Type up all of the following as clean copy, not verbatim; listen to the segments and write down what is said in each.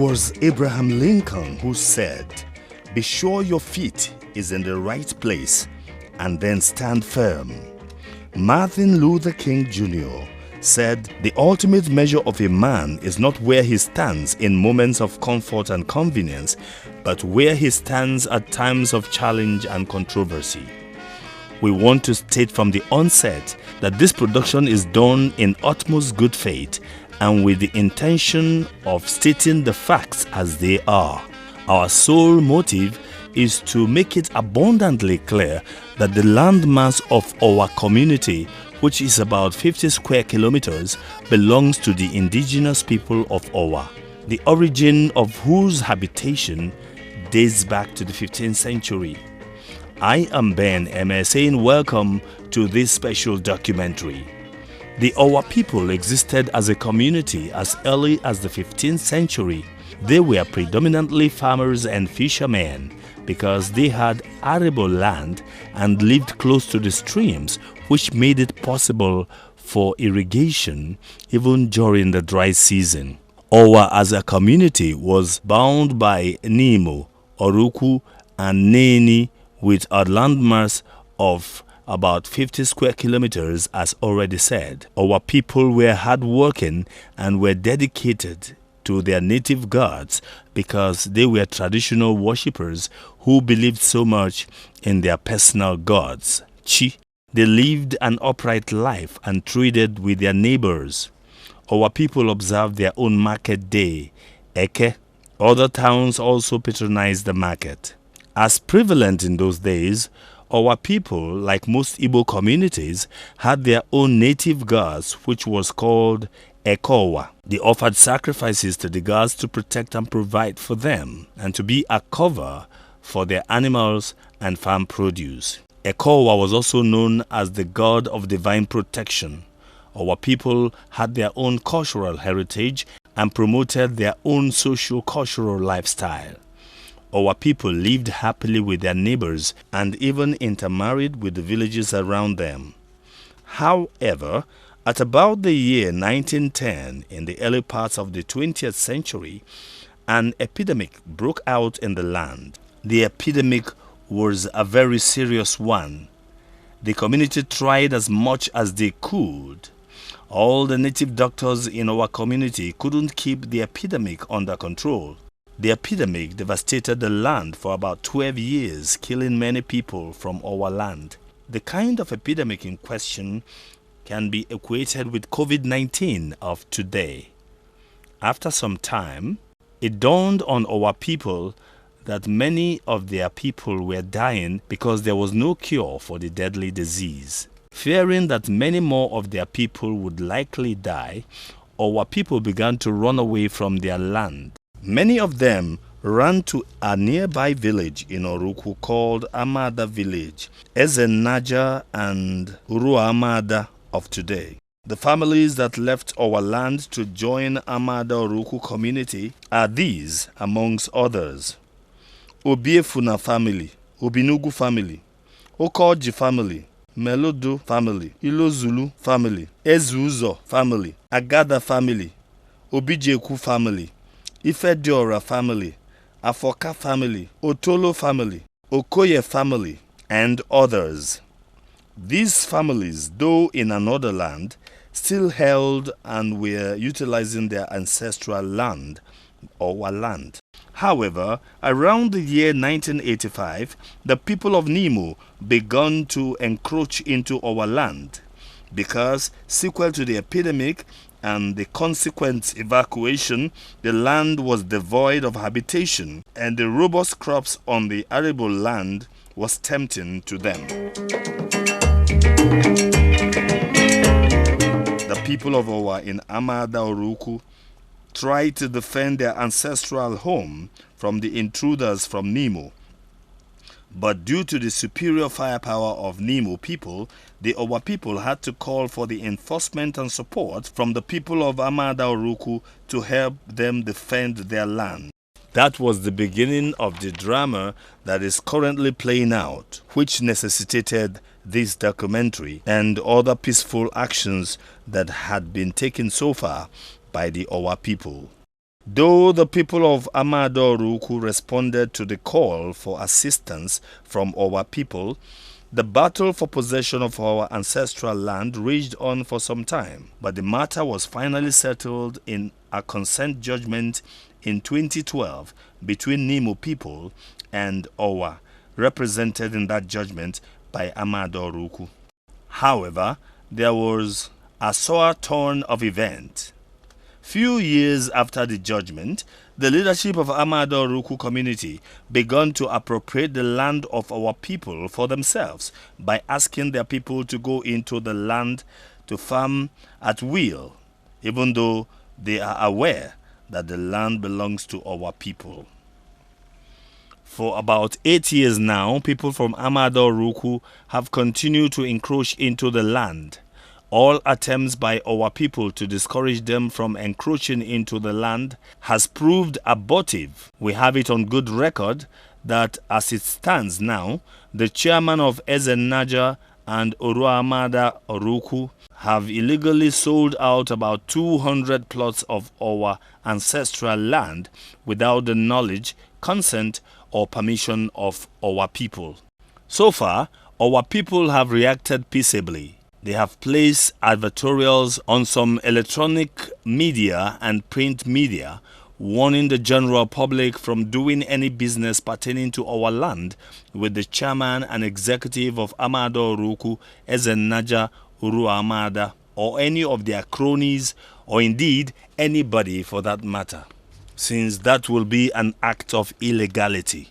was Abraham Lincoln who said, "Be sure your feet is in the right place and then stand firm." Martin Luther King Jr. said, "The ultimate measure of a man is not where he stands in moments of comfort and convenience, but where he stands at times of challenge and controversy." We want to state from the onset that this production is done in utmost good faith and with the intention of stating the facts as they are. Our sole motive is to make it abundantly clear that the landmass of our community, which is about 50 square kilometers, belongs to the Indigenous People of Owa, the origin of whose habitation dates back to the 15th century. I am Ben Eme saying welcome to this special documentary. The Owa people existed as a community as early as the 15th century. They were predominantly farmers and fishermen because they had arable land and lived close to the streams, which made it possible for irrigation even during the dry season. Owa as a community was bound by Nimo, Oruku, and Neni with a landmass of about 50 square kilometers, as already said. Our people were hardworking and were dedicated to their native gods because they were traditional worshippers who believed so much in their personal gods. Chi. They lived an upright life and traded with their neighbors. Our people observed their own market day, Eke. Other towns also patronized the market. As prevalent in those days, our people, like most Igbo communities, had their own native gods, which was called Ekowa. They offered sacrifices to the gods to protect and provide for them, and to be a cover for their animals and farm produce. Ekowa was also known as the god of divine protection. Our people had their own cultural heritage and promoted their own socio-cultural lifestyle. Our people lived happily with their neighbors and even intermarried with the villages around them. However, at about the year 1910, in the early parts of the 20th century, an epidemic broke out in the land. The epidemic was a very serious one. The community tried as much as they could. All the native doctors in our community couldn't keep the epidemic under control. The epidemic devastated the land for about 12 years, killing many people from our land. The kind of epidemic in question can be equated with COVID-19 of today. After some time, it dawned on our people that many of their people were dying because there was no cure for the deadly disease. Fearing that many more of their people would likely die, our people began to run away from their land. Many of them ran to a nearby village in Oruku called Amada Village, Ezenaja and Urua Amada of today. The families that left our land to join Amada Oruku community are these, amongst others: Obiefuna family, Obinugu family, Okoji family, Melodo family, Ilozulu family, Ezuzo family, Agada family, Obijeku family, Ifediora family, Afoka family, Otolo family, Okoye family, and others. These families, though in another land, still held and were utilizing their ancestral land, Owa land. However, around the year 1985, the people of Nimo began to encroach into our land because, sequel to the epidemic and the consequent evacuation, the land was devoid of habitation, and the robust crops on the arable land was tempting to them. The people of Owa in Amada Oruku tried to defend their ancestral home from the intruders from Nimo. But due to the superior firepower of Nimo people, the Owa people had to call for the enforcement and support from the people of Amada Oruku to help them defend their land. That was the beginning of the drama that is currently playing out, which necessitated this documentary and other peaceful actions that had been taken so far by the Owa people. Though the people of Amadoruku responded to the call for assistance from our people, the battle for possession of our ancestral land raged on for some time, but the matter was finally settled in a consent judgment in 2012 between Nimo people and Owa, represented in that judgment by Amadoruku. However, there was a sore turn of events. Few years after the judgment, the leadership of Amadoruku community began to appropriate the land of our people for themselves by asking their people to go into the land to farm at will, even though they are aware that the land belongs to our people. For about 8 years now, people from Amadoruku have continued to encroach into the land. All attempts by our people to discourage them from encroaching into the land has proved abortive. We have it on good record that as it stands now, the chairman of Ezenaja and Uruamada Oruku have illegally sold out about 200 plots of our ancestral land without the knowledge, consent, or permission of our people. So far, our people have reacted peaceably. They have placed advertorials on some electronic media and print media, warning the general public from doing any business pertaining to our land with the chairman and executive of Amadoruku, Ezenaja Uruamada, or any of their cronies, or indeed anybody for that matter, since that will be an act of illegality.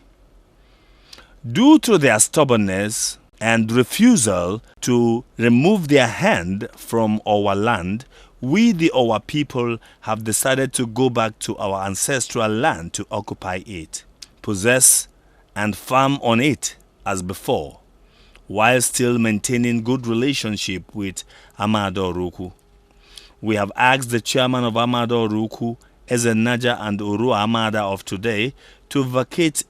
Due to their stubbornness and refusal to remove their hand from our land, we, the Owa people, have decided to go back to our ancestral land to occupy it, possess and farm on it as before, while still maintaining good relationship with Amadoruku. We have asked the chairman of Amadoruku, Ezenaja and Uru Amada of today, to vacate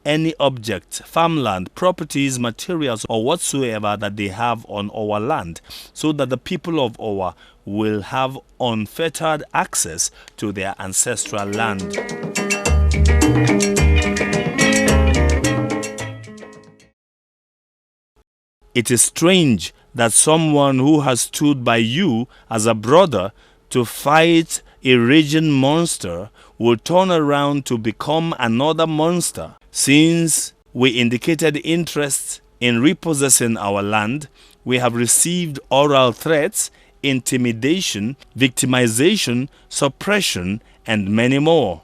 any object, farmland, properties, materials, or whatsoever that they have on our land, so that the people of Owa will have unfettered access to their ancestral land. It is strange that someone who has stood by you as a brother to fight a raging monster will turn around to become another monster. Since we indicated interest in repossessing our land, we have received oral threats, intimidation, victimization, suppression, and many more.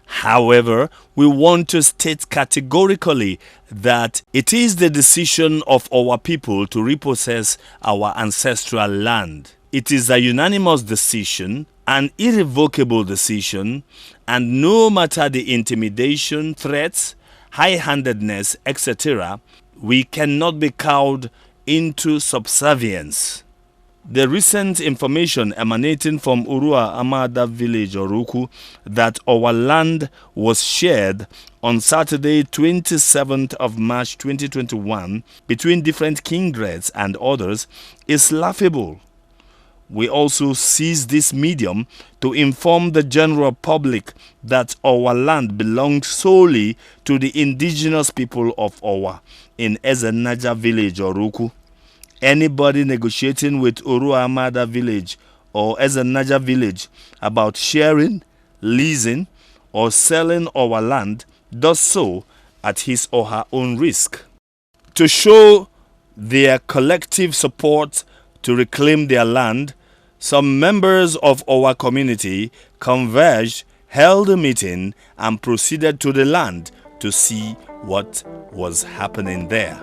However, we want to state categorically that it is the decision of our people to repossess our ancestral land. It is a unanimous decision, an irrevocable decision, and no matter the intimidation, threats, high-handedness, etc., we cannot be cowed into subservience. The recent information emanating from Urua Amada village Oruku that our land was shared on Saturday 27th of March 2021 between different kindreds and others is laughable. We also seize this medium to inform the general public that our land belongs solely to the indigenous people of Owa in Ezenaja village Oruku. Anybody negotiating with Uru Amada village or Ezenaja village about sharing, leasing, or selling our land does so at his or her own risk. To show their collective support to reclaim their land, some members of our community converged, held a meeting, and proceeded to the land to see what was happening there.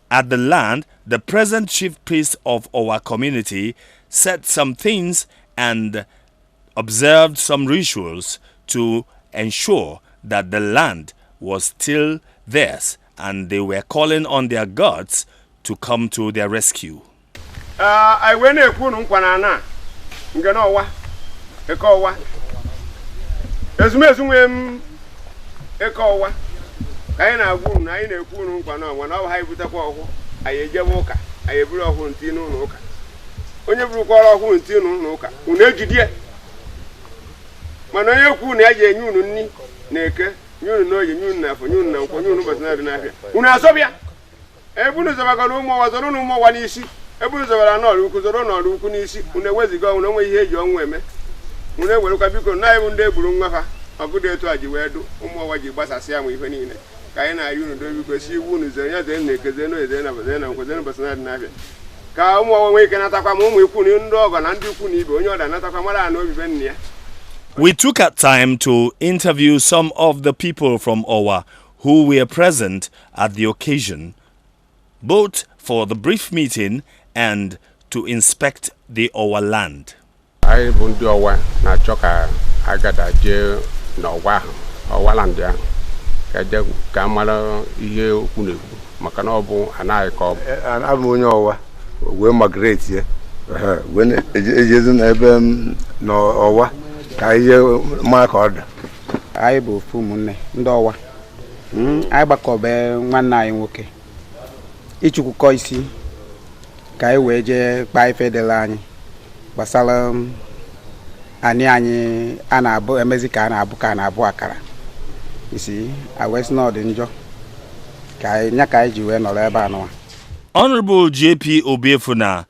At the land, the present chief priest of our community said some things and observed some rituals to ensure that the land was still theirs, and they were calling on their gods to come to their rescue. I went a kun kwanana. Nganowa. Ekowa. Esumesumem ekowa. Kaina gun na ina kun kwana wana ha ibuta kwa ho. Ayeje woka. Ayeburu ho ntinu no ka. Onye buru kwara ho ntinu no ka. Una ejidie. Mana yeku na aje nyunu nni na eke. Nyunu no ye nyunu na afo nyunu na nko nyunu basna de na ahia. Una asobia. Ebunu zabaga no mo wazoro no mo wani isi. Ebunu zabara no ruku zoro no ruku ni isi. Una weziga una nwe ihe eji onwe eme. Una welu ka biko na ebu nde gburu nwa fa. Ogude etu aji wedu umo waji gbasasi amu ife niile. Ka anyị na ayunu do biko si iwu nu ze nya ze na ekeze no eze na baze na nko ze no basna de na ahia. Ka umo wa nwe ke natakwa ma umu ikwu ni ndo ogo na ndi ikwu ni ibe onye oda natakwa mara na obi be nne ya. We took our time to interview some of the people from Owa who were present at the occasion, both for the brief meeting and to inspect the Owa land. I bundi Owa na choka agada je na Owa land ya ka je ka mara ihe okwu na ekwu maka na obu anaghị ka obu abụ onye Owa we migrate ye when ejezi na ebe no Owa ka ihe ma ka ọda anyị bụ ofu ụmụnne ndị Owa anyị gbakọbe nwanne anyị nwoke ichukwukọ isi ka anyị wee jee kpaa ife dịla anyị gbasara anyị a na-abụ emezi ka a na-abụ akara isi awesi na ọdị njọ ka anyị ji wee nọrọ ebe anọ. Honorable J.P. Obiefuna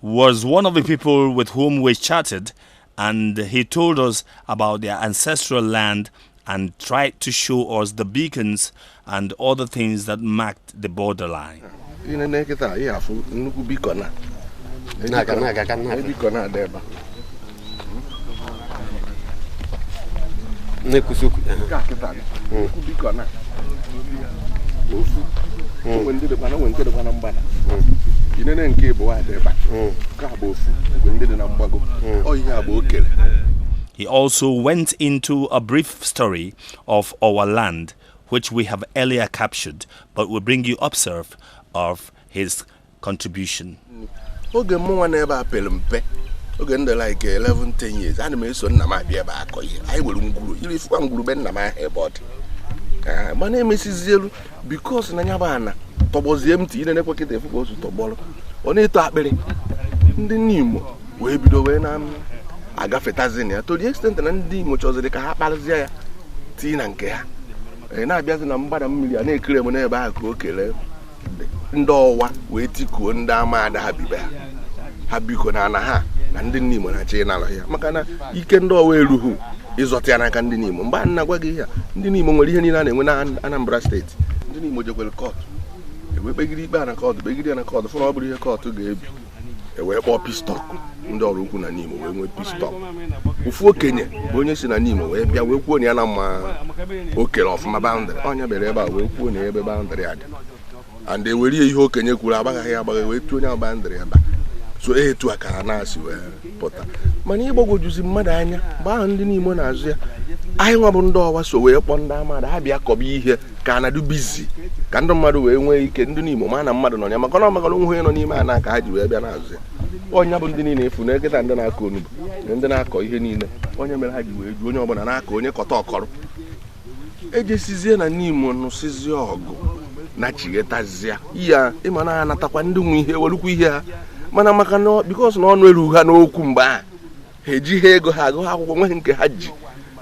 was one of the people with whom we chatted, and he told us about their ancestral land and tried to show us the beacons and other things that marked the borderline. He also went into a brief story of our land, which we have earlier captured, but will bring you observe of his contribution. Oge mwa neba pelempe. Oge nde like 11-10 years. Ani me so na ma bia ba akoye. Ai welu nguru. Ili fu nguru ben na ma hebot. My name is Zelu because na nyaba na tobozi empty ine ne kwekete fu go su tobolo. Oni to akpere. Ndi nimo we bido we na agafetazin ya to the extent na ndi mo chozere ka ha kpalzia ya ti na nke ha. Na abiazi na mbada mmiri a na ekire mo na ebe a ka okele. Ndị Owa wee tikuo ndị amada ha bibe ha biko na ha na ndị Nimo na chi na ala ya maka na ike ndị Owa eruhu ịzọta ya n'aka ndị Nimo mgbe nna gwa gị ya ndị Nimo nwere ihe niile a na-enwe na Anambra steeti ndị Nimo jekwere court ewe kpegide ikpe na court kpegide na court fụna ọ bụrụ ihe court ga-ebi ewe kpọọ pistol ndị ọrụ ukwu na Nimo wee nwee pistol ofu okenye bụ onye si na Nimo wee bịa wee kwuo na ya na mma okere ọfụma boundary onye bere ebe a wee kwuo na ebe boundary adị and they were ihe okenye kwuru agbagha ya agbagha wee tuo nya bandịrị ebe so etu aka na asị wee pụta mana ịgbagwojuzi mmadụ anya mgbe ahụ ndị Nimo na-azụ ya anyị nwa bụ ndị Owa so wee kpọọ ndị amada ha bịa kọba ihe ka na du busy ka ndị mmadụ wee nwee ike ndị Nimo ma na mmadụ nọ ya maka na ọ magara onwe nọ n'ime ana ka ha ji wee bịa na-azụ ya onye bụ ndị niile efu na eketa ndị na-akọ onugbu na ndị na-akọ ihe niile onye mere ha ji wee ju onye ọbụla na-akọ onye kọta ọkọrọ ejesizie na Nimo nụsizie ọgụ na chigetazia iya ịmana anatakwa ndị nwe ihe welukwu ihe ha mana maka no because na ọnụ elu ha n'okwu mgbe ha eji ha ego ha agụ akwụkwọ nwe nke ha ji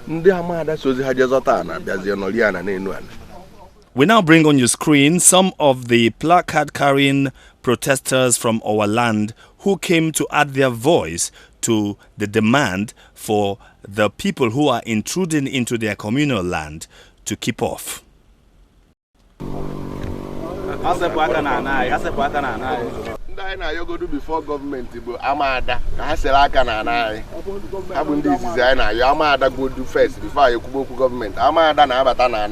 ndị amada sozi ha jezọta na bịazie nọrịa na n'enu ana. We now bring on your screen some of the placard-carrying protesters from our land who came to add their voice to the demand for the people who are intruding into their communal land to keep off. Ndị na-ayọgodu before government bụ amada ka ha sere aka na anaghị ha bụ ndị izizi anyị na-ayọ amada godu first before anyị kwubo okwu gọọmenti amada na-abata na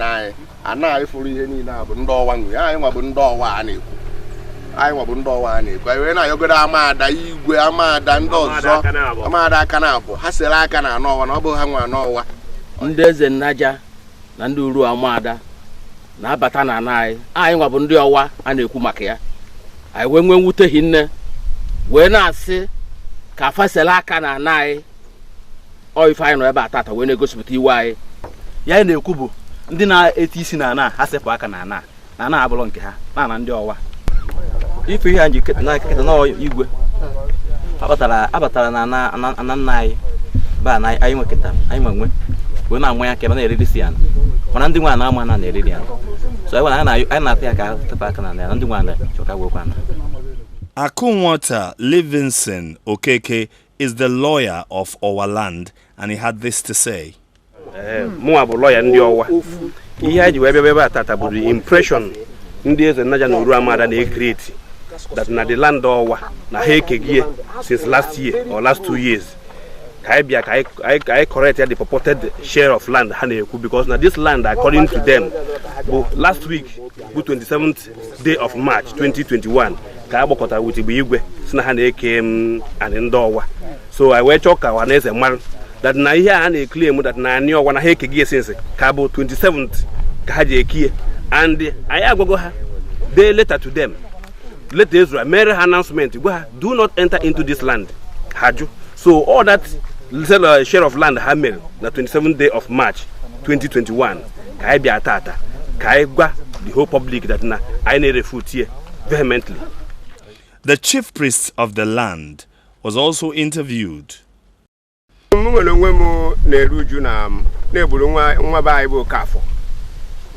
anaghị fụrụ ihe niile a bụ ndị Owa nwe anyị nwa bụ ndị Owa a na-ekwu anyị nwabụ ndị ọwa na-ekwu anyị wee na-ayọgodo amaada igwe amaada ndị ọzọ amaada aka na abụ ha sere aka na anọ ọwa na ọ bụ ha nwa anọ ọwa ndị eze nnaja na ndị uru amaada na-abata na anyị nwabụ ndị ọwa a na-ekwu maka ya anyị wee nwee nwute hinne wee na-asị ka fasela aka na anyị ife anyị nọ ebe atata wee na-egosipụta iwe anyị ya na-ekwu bụ ndị na-eti isi na ana ha sepụ aka na ana abụrụ nke ha na ndị ọwa ife ihe anyị na nkịta na igwe abatara na nna anyị ba na anyị nwekịta anyị nwe wee na-amụ ya ka ebe na-eriri si ya mana ndị nwa na-ama na na-eriri ya so anyị na-ata ya ka ha sepụ aka na ndị nwa na-chọka wekwa na Akunwata Livingston Okeke is the lawyer of OWA Land, and he had this to say. Mwa bụ lawyer ndị ọwa. Ihe a ji wee bịa ebe atata bụ the impression ndị eze nnaja na uru amada na-create that na the land ọwa na ha ekegie since last year or last 2 years. Ka anyị bịa ka anyị correct the purported share of land ha na-ekwu because na this land according to them bụ last week bụ 27th day of March 2021 ka a gbakọtara with igwe si na ha na-eke anị ndị ọwa. So I wee chọọ ka wa na-eze mmadụ that na ihe a na-eclaim that na anyị ọwa na ha ekegie since ka bụ 27th ka ha ji ekie and anyị agwago ha they letter to them let Israel mere ha announcement gwa ha do not enter into this land ha jụ. So all that share of land ha mere na 27th day of March 2021 ka anyị bịa tata ka anyị gwa the whole public that na anyị na-refute here vehemently. The chief priest of the land was also interviewed. Nwere onwe m na-eru uju na-eburu nwa be anyị bụ Okafọ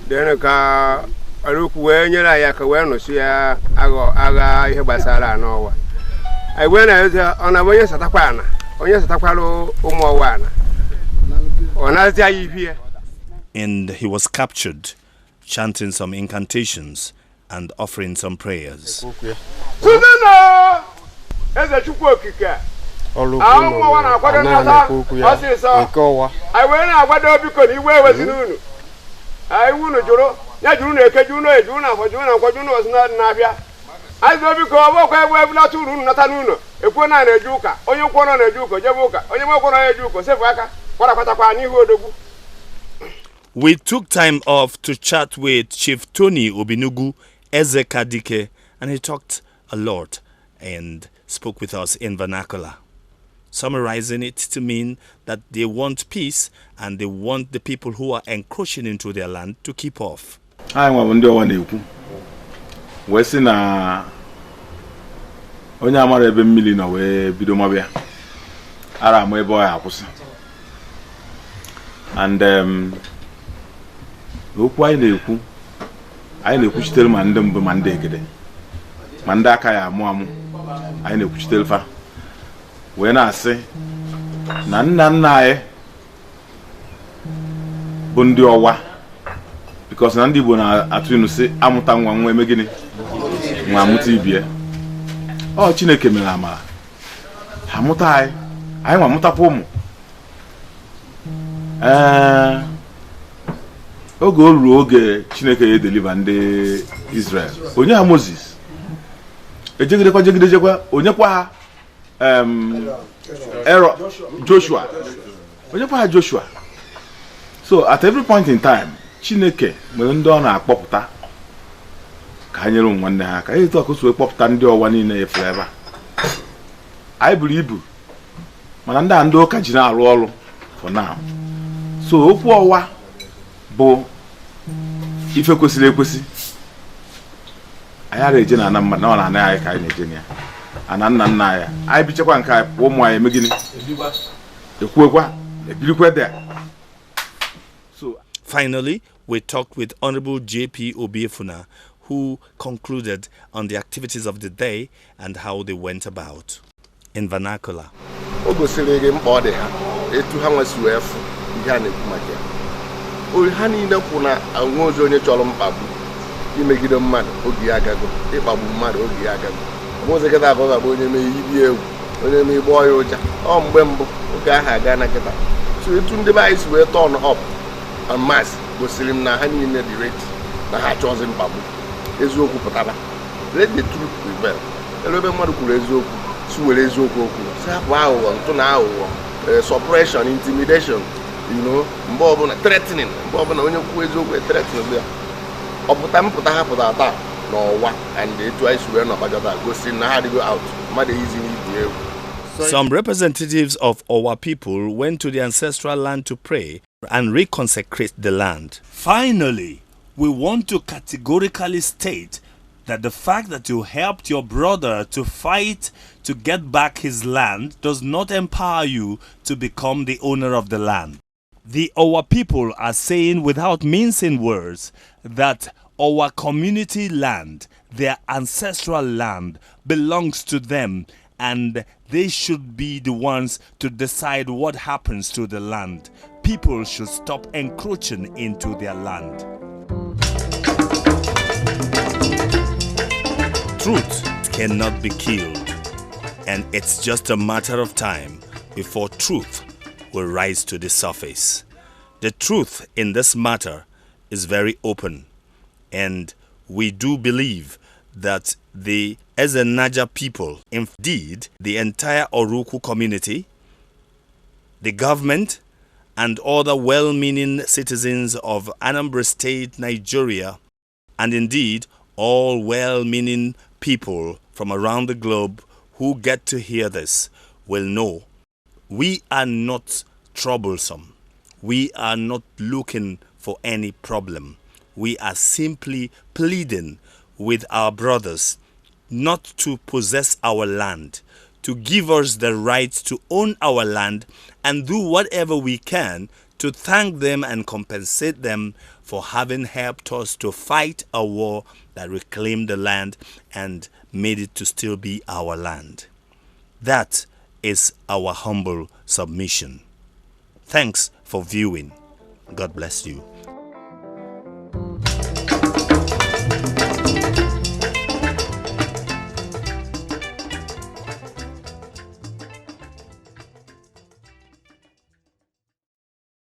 dene ka arụkwu wee nyere anyị aka wee nụsị ya agha ihe gbasara n'ọwa anyị wee na-eze ọ na onye satakwara ụmụ ọwa ana ọ na-azị anyị ihe. And he was captured chanting some incantations and offering some prayers. Eze Chukwu Okike ahụ nwa na-akwado n'ọta ọsịsọ anyị wee na-agbado biko na iwe ewezina unu anyị unu jụrụ ya jụrụ na eke jụrụ na eju na afọ jụrụ na nkwọ jụrụ na ọsịna na-abịa anyị zụrụ biko ọ bụkwa ebe ebulata uru unu nata n'ụlọ ekwuo na na-eje ụka onye nkwọ nọ na-eje ụka jebe ụka onye nwekwọ na-eje ụka sefu aka kwarapatakwa n'ihu odogwu. We took time off to chat with Chief Tony Obinugu Ezekadike, and he talked a lot and spoke with us in vernacular, summarizing it to mean that they want peace and they want the people who are encroaching into their land to keep off. I want to know we see na onye amara ebe mmiri na we bido mabia ara mo ebe ya akwụsị and okwu anyị na-ekwuchitere ma ndị mbụ ma ndị egede ma ndị aka ya amụ anyị na-ekwuchitere fa wee na-asị na nna anyị bụ ndị ọwa because na ndị Igbo na-atụ inu sị amụta nwa eme gịnị nwa amụta ibie ọ Chineke mere amara ha mụta anyị nwa amụtakwa ụmụ oge o ruru oge Chineke ya deliver ndị Israel onye ha Moses ejegidekwa onye kwa ha Joshua onye kwa ha Joshua. So at every point in time Chineke nwere ndị ọ na-akpọpụta ka ha nyere nwanne ha ka etu ọkụ so kpọpụta ndị ọwa niile efere ebe anyị buru ibu mana ndị ụka ji na-arụ ọrụ for now. So okwu ọwa bụ ife kwesịrị ekwesị anyị ara eje na ana mmadụ na ọ na-ana anyị ka anyị na-eje ya ana nna anyị anyị bichekwa nke anyị ụmụ anyị eme gịnị ekwuekwa ebirikwe dị. Finally, we talked with Honorable J.P. Obiefuna, who concluded on the activities of the day and how they went about. In vernacular. O gosiri gị mkpa ọ dị ha etu ha nwesi wee fụ ihe a na-ekwu maka ya ha niile kwụ na anwe ozi onye chọrọ mkpagbu imegide mmadụ oge ya agago ịkpagbu mmadụ oge ya agago ọmụzị kịta abụọ ga-abụ onye mee ibi egwu onye mee igbo ọya ụja ọ mgbe mbụ oge ahụ aga na kịta so etu ndị be anyị si wee turn up and mass gosiri m na ha niile dị ready na ha chọzi mkpagbu eziokwu pụtara let the truth prevail. Ebe mmadụ kwuru eziokwu si were eziokwu okwu si hapụ aghụghọ ntụ na aghụghọ suppression, intimidation, mgbe ọbụla threatening, mgbe ọbụla onye kwuo eziokwu threatening ya ọpụta mpụta ha pụtara taa n'ọwa and etu anyị si wee nọbajọta gosi na ha adịgo out mmadụ izi n'ibi egwu. Some representatives of our people went to the ancestral land to pray and reconsecrate the land. Finally, we want to categorically state that the fact that you helped your brother to fight to get back his land does not empower you to become the owner of the land. The Owa people are saying without mincing words that our community land, their ancestral land, belongs to them, and they should be the ones to decide what happens to the land. People should stop encroaching into their land. Truth cannot be killed, and it's just a matter of time before truth will rise to the surface. The truth in this matter is very open, and we do believe that the Ezenaja people, indeed the entire Oruku community, the government, and other well-meaning citizens of Anambra State, Nigeria, and indeed all well-meaning people from around the globe who get to hear this will know we are not troublesome. We are not looking for any problem. We are simply pleading with our brothers not to possess our land, to give us the right to own our land and do whatever we can to thank them and compensate them for having helped us to fight a war that reclaimed the land and made it to still be our land. That is our humble submission. Thanks for viewing. God bless you.